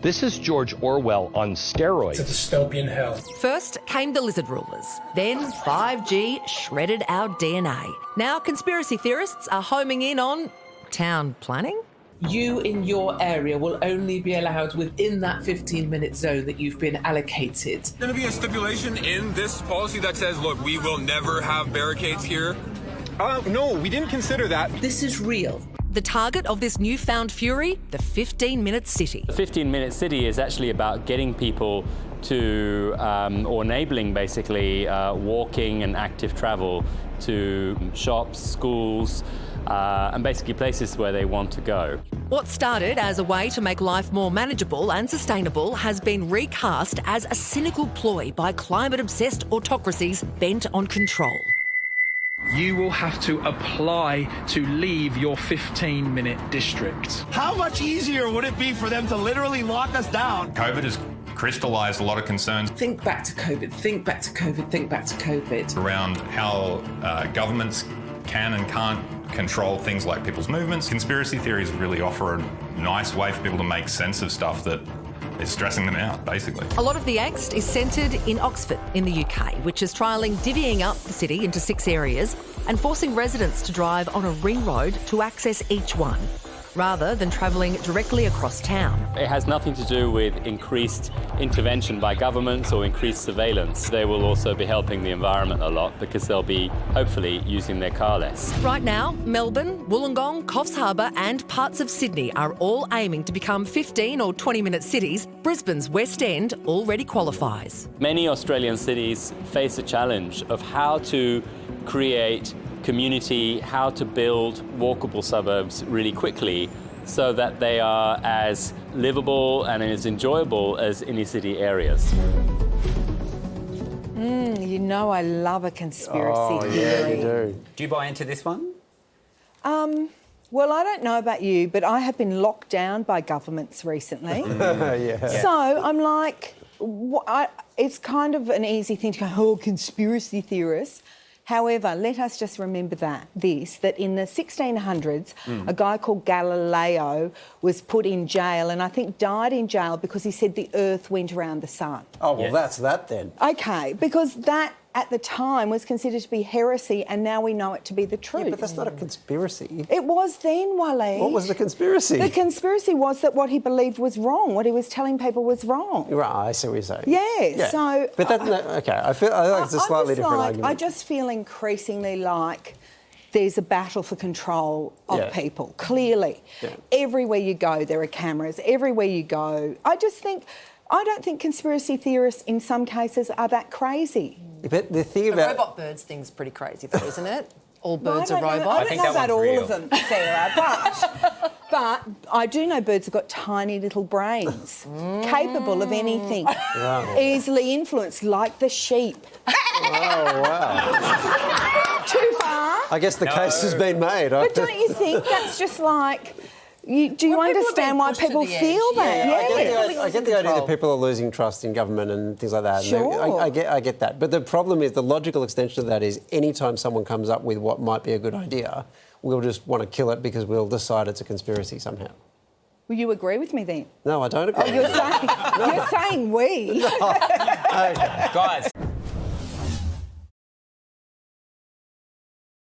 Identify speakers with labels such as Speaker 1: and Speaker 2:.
Speaker 1: This is George Orwell on steroids.
Speaker 2: It's a dystopian hell.
Speaker 3: First came the lizard rulers. Then 5G shredded our DNA. Now conspiracy theorists are homing in on town planning.
Speaker 4: You in your area will only be allowed within that 15-minute zone that you've been allocated.
Speaker 5: Going to be a stipulation in this policy that says, look, we will never have barricades here? No, we didn't consider that.
Speaker 4: This is real.
Speaker 3: The target of this newfound fury, the 15-minute city.
Speaker 6: The 15-minute city is actually about getting people to, or enabling basically, walking and active travel to shops, schools, and basically places where they want to go.
Speaker 3: What started as a way to make life more manageable and sustainable has been recast as a cynical ploy by climate-obsessed autocracies bent on control.
Speaker 7: You will have to apply to leave your 15-minute district.
Speaker 8: How much easier would it be for them to literally lock us down?
Speaker 9: COVID has crystallised a lot of concerns.
Speaker 4: Think back to COVID, think back to COVID, think back to COVID.
Speaker 9: Around how governments can and can't control things like people's movements. Conspiracy theories really offer a nice way for people to make sense of stuff that is stressing them out, basically.
Speaker 3: A lot of the angst is centred in Oxford in the UK, which is trialling divvying up the city into 6 areas and forcing residents to drive on a ring road to access each one, rather than travelling directly across town.
Speaker 6: It has nothing to do with increased intervention by governments or increased surveillance. They will also be helping the environment a lot because they'll be, hopefully, using their car less.
Speaker 3: Right now, Melbourne, Wollongong, Coffs Harbour and parts of Sydney are all aiming to become 15 or 20-minute cities. Brisbane's West End already qualifies.
Speaker 6: Many Australian cities face a challenge of how to create community, how to build walkable suburbs really quickly so that they are as livable and as enjoyable as inner city areas.
Speaker 10: You know I love a conspiracy theory.
Speaker 11: Yeah, you do.
Speaker 12: Do you buy into this one?
Speaker 10: Well, I don't know about you, but I have been locked down by governments recently. So I'm like, it's kind of an easy thing to go, oh, conspiracy theorists. However, let us just remember that in the 1600s, a guy called Galileo was put in jail and I think died in jail because he said the earth went around the sun.
Speaker 11: Oh, well, that's that then.
Speaker 10: Okay, because that at the time was considered to be heresy and now we know it to be the truth.
Speaker 11: Yeah, but that's not a conspiracy.
Speaker 10: It was then, Wally.
Speaker 11: What was the conspiracy?
Speaker 10: The conspiracy was that what he believed was wrong, what he was telling people was wrong.
Speaker 11: Right, I see what you're saying.
Speaker 10: Yeah. So...
Speaker 11: But that, okay, I feel like it's a slightly different argument.
Speaker 10: I just feel increasingly like there's a battle for control of people, clearly. Yeah. Everywhere you go, there are cameras. Everywhere you go. I don't think conspiracy theorists in some cases are that crazy.
Speaker 11: But the thing about...
Speaker 13: The robot birds thing's pretty crazy though, isn't it? All birds are robots.
Speaker 10: I don't know about all of them, Sarah, but I do know birds have got tiny little brains, capable of anything, easily influenced, like the sheep.
Speaker 11: Oh, wow.
Speaker 10: Too far?
Speaker 11: I guess the case has been made.
Speaker 10: But don't you think that's just like... Do you understand why people feel that?
Speaker 11: Yeah. I get the idea that people are losing trust in government and things like that.
Speaker 10: Sure.
Speaker 11: I get that. But the problem is, the logical extension of that is any time someone comes up with what might be a good idea, we'll just want to kill it because we'll decide it's a conspiracy somehow.
Speaker 10: Will you agree with me then?
Speaker 11: No, I don't agree.
Speaker 10: Oh, you're saying we.
Speaker 12: Guys.